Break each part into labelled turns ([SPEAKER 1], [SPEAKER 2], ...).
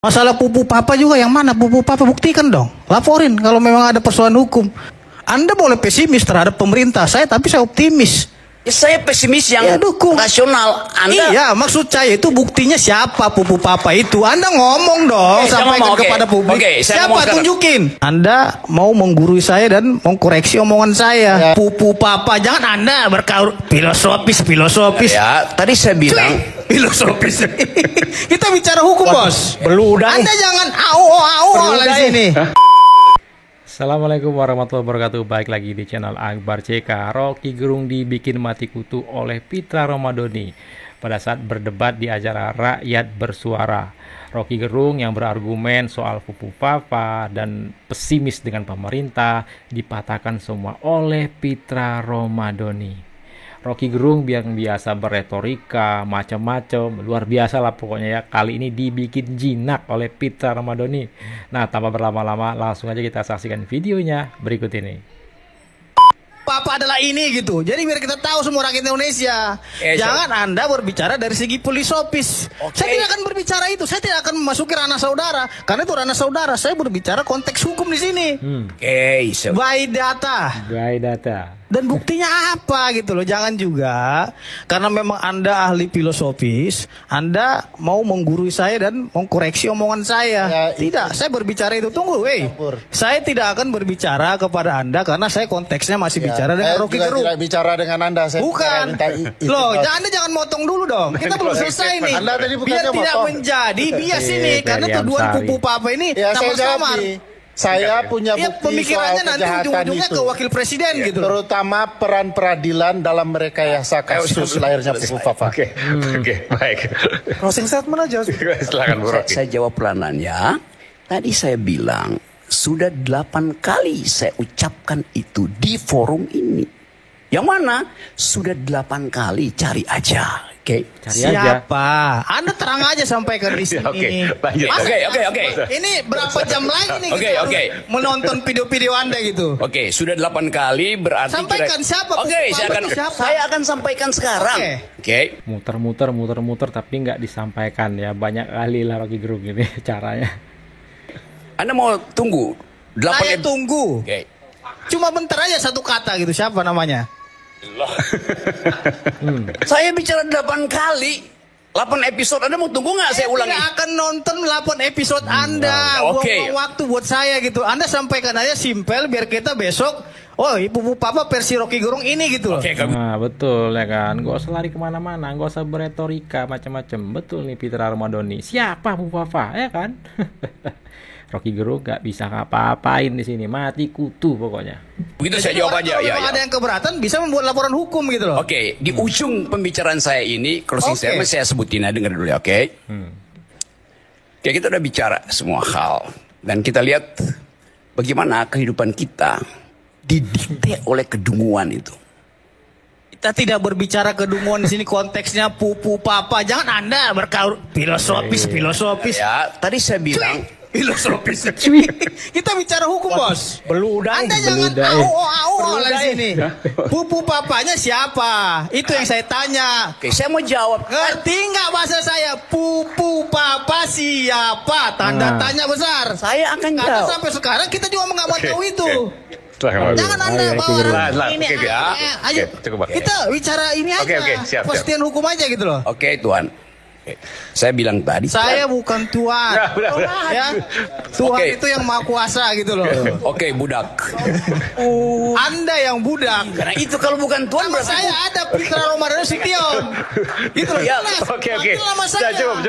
[SPEAKER 1] Masalah pupu papa juga, yang mana pupu papa, buktikan dong. Laporin kalau memang ada persoalan hukum. Anda boleh pesimis terhadap pemerintah saya, tapi saya optimis.
[SPEAKER 2] Ya, saya pesimis yang
[SPEAKER 1] dukung.
[SPEAKER 2] rasional. Anda...
[SPEAKER 1] Iya, maksud saya itu buktinya siapa pupu papa itu. Anda ngomong dong, sampaikan kepada publik. Siapa, tunjukin. Anda mau menggurui saya dan mengkoreksi omongan saya. Pupu papa, jangan Anda berkaur filosofis.
[SPEAKER 2] Ya, tadi saya bilang
[SPEAKER 1] filosofis. Kita bicara hukum, bos.
[SPEAKER 3] Beludah.
[SPEAKER 1] Anda jangan au di sini.
[SPEAKER 3] Assalamualaikum warahmatullahi wabarakatuh. Baik lagi di channel Akbar CK. Rocky Gerung dibikin mati kutu oleh Pitra Romadhoni pada saat berdebat di acara Rakyat Bersuara. Rocky Gerung yang berargumen soal pupu papa dan pesimis dengan pemerintah dipatahkan semua oleh Pitra Romadhoni. Rocky Gerung yang biasa berretorika macam-macam, luar biasa lah pokoknya ya. Kali ini dibikin jinak oleh Pitra Romadhoni. Nah, tanpa berlama-lama langsung aja kita saksikan videonya berikut ini.
[SPEAKER 1] Papa adalah ini gitu. Jadi biar kita tahu semua rakyat Indonesia. Jangan Anda berbicara dari segi filosofis. Saya tidak akan berbicara itu. Saya tidak akan memasuki ranah saudara. Karena itu ranah saudara. Saya berbicara konteks hukum di sini. By data. Dan buktinya apa gitu loh. Jangan juga karena memang Anda ahli filosofis, Anda mau menggurui saya dan mengkoreksi omongan saya. Tidak, saya berbicara itu. Tunggu, saya tidak akan berbicara kepada Anda karena saya konteksnya masih bicara dengan Rocky Gerung.
[SPEAKER 4] Tidak bicara dengan Anda. Saya
[SPEAKER 1] bukan. Loh, Anda jangan motong dulu dong. Kita belum selesai nih. Biar tidak menjadi bias ini karena tuduhan pupu papa ini samar-samar.
[SPEAKER 4] Saya punya bukti
[SPEAKER 1] pemikirannya
[SPEAKER 4] soal
[SPEAKER 1] nanti ujung-ujungnya ke wakil presiden gitu.
[SPEAKER 4] Terutama peran peradilan dalam merekayasa kasus lahirnya pupu papa.
[SPEAKER 3] Oke, baik.
[SPEAKER 4] Closing statement aja.
[SPEAKER 3] Silakan Bu Rocky.
[SPEAKER 2] Saya jawab pelanan ya. Tadi saya bilang sudah 8 kali saya ucapkan itu di forum ini. Yang mana sudah 8 kali, cari aja. Cari
[SPEAKER 1] siapa? Anda terang aja sampaikan di sini.
[SPEAKER 2] Oke.
[SPEAKER 1] Ini berapa jam lagi nih kita menonton video-video Anda gitu?
[SPEAKER 2] Oke, sudah 8 kali berarti
[SPEAKER 1] sampaikan siapa?
[SPEAKER 2] Saya akan sampaikan sekarang. Oke.
[SPEAKER 3] Muter-muter tapi nggak disampaikan ya. Banyak kali lah Rocky Gerung ini caranya.
[SPEAKER 2] Anda mau tunggu?
[SPEAKER 1] Saya tunggu. Cuma bentar aja satu kata gitu. Siapa namanya?
[SPEAKER 2] Saya bicara 8 kali 8 episode. Anda mau tunggu nggak saya ulangi?
[SPEAKER 1] Saya akan nonton 8 episode Anda. Buang waktu buat saya gitu. Anda sampaikan aja simpel biar kita besok pupu papa versi Rocky Gerung ini gitu loh.
[SPEAKER 3] Nah, betul ya kan. Gak usah lari kemana-mana, gak usah beretorika macam-macam. Betul nih Pitra Romadhoni. Siapa pupu papa ya kan? Rocky Gerung gak bisa ngapa-apain di sini, mati kutu pokoknya.
[SPEAKER 2] Begitu saya jawab aja.
[SPEAKER 1] Ada yang keberatan bisa membuat laporan hukum gitu loh.
[SPEAKER 2] Oke, di ujung pembicaraan saya ini closing statement saya sebutin aja, dengar dulu ya, oke? Oke, kita udah bicara semua hal dan kita lihat bagaimana kehidupan kita didikte oleh kedunguan itu.
[SPEAKER 1] Kita tidak berbicara kedunguan di sini, konteksnya pupu papa. Jangan Anda berkaur filosofis.
[SPEAKER 2] Ya, tadi saya bilang
[SPEAKER 1] filosofis. Kita bicara hukum, bos.
[SPEAKER 3] Beludah.
[SPEAKER 1] Anda jangan au di sini. Pupu papanya siapa? Itu yang saya tanya.
[SPEAKER 2] Oke, saya mau jawab.
[SPEAKER 1] Ngerti nggak bahasa saya? Pupu papa siapa? Tanda tanya besar.
[SPEAKER 2] Saya akan jawab.
[SPEAKER 1] Karena sampai sekarang kita juga nggak mau tahu itu. Jangan Anda bawa ini. Ayo, kita bicara ini aja. Pastian hukum aja gitu loh.
[SPEAKER 2] Oke, Tuhan. Saya bilang tadi.
[SPEAKER 1] Saya bukan Tuhan. Ya. Tuhan itu yang maha kuasa gitu loh.
[SPEAKER 2] Oke, budak.
[SPEAKER 1] Anda yang budak.
[SPEAKER 2] Karena itu kalau bukan Tuhan
[SPEAKER 1] berarti saya ada Pitra Romadhoni Sution. Gitu loh.
[SPEAKER 3] Oke.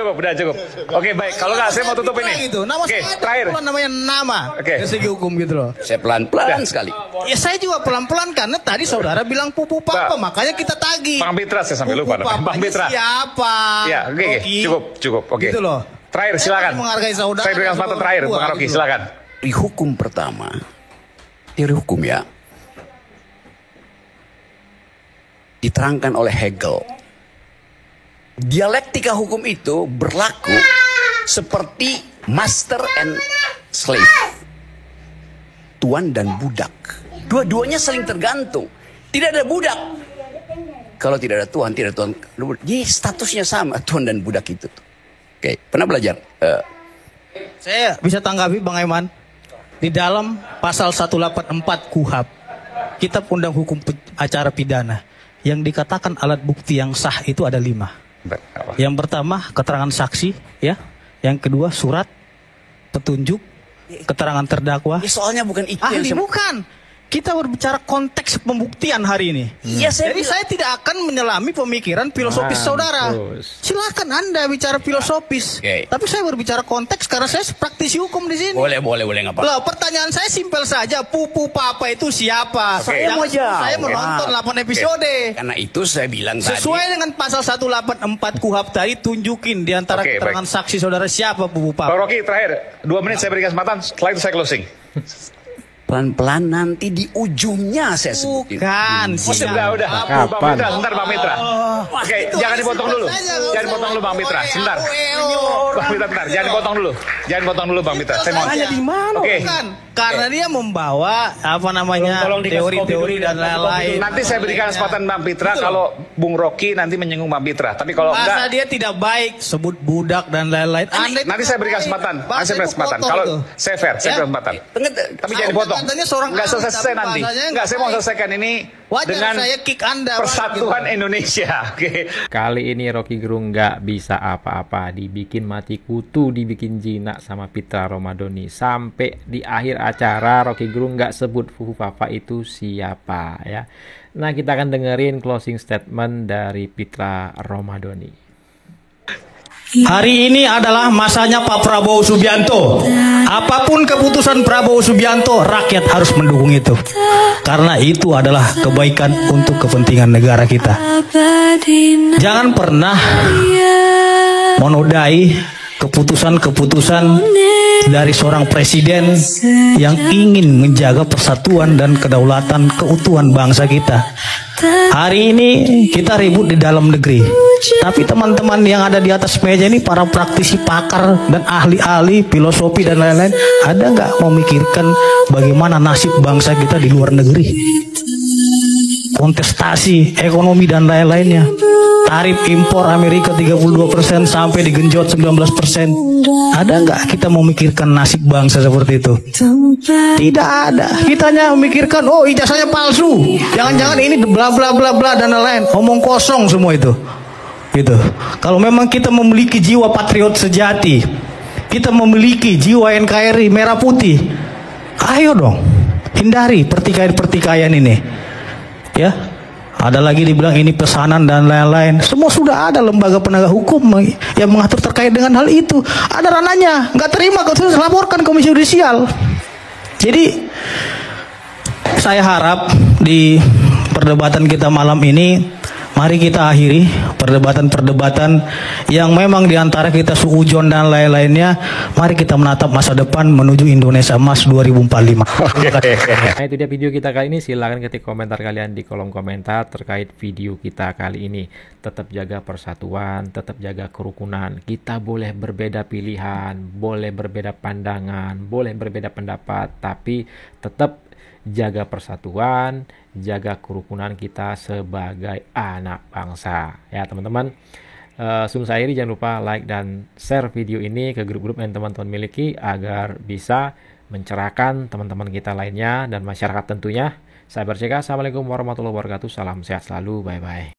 [SPEAKER 3] Udah cukup. Oke, baik. Kalau nggak saya mau tutup ini.
[SPEAKER 1] Gitu. Nama saya terakhir. Namanya nama. Dari segi hukum gitu loh.
[SPEAKER 2] Saya pelan-pelan sekali.
[SPEAKER 1] Ya saya juga pelan-pelan karena tadi saudara bilang pupu papa, makanya kita tagih.
[SPEAKER 3] Bang Pitra saya sampai lupa.
[SPEAKER 1] Bang Pitra. Siapa?
[SPEAKER 3] Ya, cukup. Oke.
[SPEAKER 1] Gitu loh.
[SPEAKER 3] Terakhir silakan. Saya berikan kesempatan terakhir, Bang Rocky, silakan.
[SPEAKER 2] Di hukum pertama, teori hukum ya, diterangkan oleh Hegel. Dialektika hukum itu berlaku seperti master and slave, tuan dan budak. Dua-duanya saling tergantung. Tidak ada budak kalau tidak ada tuan, tidak ada tuan. Jadi statusnya sama, tuan dan budak itu. Oke, pernah belajar
[SPEAKER 1] Saya bisa tanggapi Bang Aiman. Di dalam pasal 184 KUHP, Kitab Undang Hukum Acara Pidana, yang dikatakan alat bukti yang sah itu ada 5. Yang pertama keterangan saksi, ya. Yang kedua surat, petunjuk, keterangan terdakwa.
[SPEAKER 2] Ya, soalnya bukan itu yang
[SPEAKER 1] Ahli bukan. Kita berbicara konteks pembuktian hari ini.
[SPEAKER 2] Iya,
[SPEAKER 1] Jadi saya tidak akan menyelami pemikiran filosofis saudara. Silakan Anda bicara filosofis.
[SPEAKER 2] Oke.
[SPEAKER 1] Tapi saya berbicara konteks karena saya praktisi hukum di sini.
[SPEAKER 2] boleh nggak apa.
[SPEAKER 1] Loh, pertanyaan saya simpel saja. Pupu Papa itu siapa?
[SPEAKER 2] Saya mau jawab.
[SPEAKER 1] Saya menonton 8 episode.
[SPEAKER 2] Karena itu saya bilang tadi.
[SPEAKER 1] Sesuai dengan pasal 184 KUHP tadi, tunjukin di antara
[SPEAKER 5] Oke,
[SPEAKER 1] keterangan saksi saudara siapa Pupu
[SPEAKER 5] Bang
[SPEAKER 1] Papa.
[SPEAKER 5] Rocky terakhir 2 menit saya beri kesempatan, setelah itu saya closing.
[SPEAKER 2] Pelan-pelan nanti di ujungnya saya sebutin.
[SPEAKER 1] Bukan.
[SPEAKER 5] Oh, udah. Bang
[SPEAKER 3] Kapan?
[SPEAKER 5] Mitra, sebentar Bang Mitra. Oke,
[SPEAKER 1] itu
[SPEAKER 5] jangan
[SPEAKER 1] aja
[SPEAKER 5] dipotong dulu.
[SPEAKER 1] saja, nggak
[SPEAKER 5] Jangan
[SPEAKER 1] usah.
[SPEAKER 5] potong dulu Bang Mitra, sebentar. Bang Mitra, bentar. Jangan potong dulu. Jangan potong dulu Bang Mitra. Saya mau.
[SPEAKER 1] Hanya di mana?
[SPEAKER 5] Oke.
[SPEAKER 1] Bukan. Karena dia membawa apa namanya teori-teori dan lain-lain.
[SPEAKER 5] Nanti saya berikan kesempatan Bang Mitra kalau Bung Rocky nanti menyinggung Bang Mitra. Tapi kalau
[SPEAKER 1] Bahasa
[SPEAKER 5] enggak,
[SPEAKER 1] dia tidak baik, sebut budak dan lain-lain. Anda itu
[SPEAKER 5] nanti saya berikan
[SPEAKER 1] baik.
[SPEAKER 5] kesempatan.
[SPEAKER 1] Bahasa
[SPEAKER 5] Saya beri
[SPEAKER 1] itu
[SPEAKER 5] kesempatan.
[SPEAKER 1] kotor
[SPEAKER 5] Kalau
[SPEAKER 1] tuh.
[SPEAKER 5] saya fair, saya
[SPEAKER 1] Ya.
[SPEAKER 5] beri kesempatan. Tapi jangan dipotong.
[SPEAKER 1] Katanya seorang
[SPEAKER 5] Enggak
[SPEAKER 1] ahli,
[SPEAKER 5] selesai
[SPEAKER 1] tapi
[SPEAKER 5] nanti.
[SPEAKER 1] bahasanya
[SPEAKER 5] Enggak,
[SPEAKER 1] nggak
[SPEAKER 5] saya mau
[SPEAKER 1] baik.
[SPEAKER 5] selesaikan ini
[SPEAKER 1] Wajar
[SPEAKER 5] dengan
[SPEAKER 1] saya kick Anda, Bang,
[SPEAKER 5] Persatuan
[SPEAKER 1] gitu.
[SPEAKER 5] Indonesia. Oke.
[SPEAKER 3] Kali ini Rocky Gerung nggak bisa apa-apa, dibikin mati kutu, dibikin jinak sama Pitra Romadhoni. Sampai di akhir acara Rocky Gerung nggak sebut Pupu Papa itu siapa ya. Nah, kita akan dengerin closing statement dari Pitra Romadhoni.
[SPEAKER 1] Hari ini adalah masanya Pak Prabowo Subianto. Apapun keputusan Prabowo Subianto, rakyat harus mendukung itu. Karena itu adalah kebaikan untuk kepentingan negara kita. Jangan pernah menodai keputusan-keputusan dari seorang presiden yang ingin menjaga persatuan dan kedaulatan keutuhan bangsa kita. Hari ini kita ribut di dalam negeri, tapi teman-teman yang ada di atas meja ini para praktisi pakar dan ahli-ahli filosofi dan lain-lain, ada nggak memikirkan bagaimana nasib bangsa kita di luar negeri? Kontestasi ekonomi dan lain-lainnya. Tarif impor Amerika 32% sampai digenjot 19%. Ada nggak kita memikirkan nasib bangsa seperti itu? Tidak ada. Kita hanya memikirkan, oh ijazahnya palsu. Jangan-jangan ini bla bla bla bla dan lain-lain. Omong kosong semua itu. Gitu. Kalau memang kita memiliki jiwa patriot sejati, kita memiliki jiwa NKRI merah putih, ayo dong hindari pertikaian-pertikaian ini. Ya, ada lagi dibilang ini pesanan dan lain-lain. Semua sudah ada lembaga penegak hukum yang mengatur terkait dengan hal itu. Ada ranahnya. Nggak terima, kalau laporkan Komisi Yudisial. Jadi saya harap di perdebatan kita malam ini, mari kita akhiri perdebatan-perdebatan yang memang diantara kita suujon dan lain-lainnya. Mari kita menatap masa depan menuju Indonesia Emas 2045.
[SPEAKER 3] Nah, itu dia video kita kali ini. Silahkan ketik komentar kalian di kolom komentar terkait video kita kali ini. Tetap jaga persatuan, tetap jaga kerukunan. Kita boleh berbeda pilihan, boleh berbeda pandangan, boleh berbeda pendapat, tapi tetap jaga persatuan, jaga kerukunan kita sebagai anak bangsa. Ya teman-teman, sebelum saya akhiri jangan lupa like dan share video ini ke grup-grup yang teman-teman miliki agar bisa mencerahkan teman-teman kita lainnya dan masyarakat tentunya. Saya Barceka, assalamualaikum warahmatullahi wabarakatuh, salam sehat selalu, bye-bye.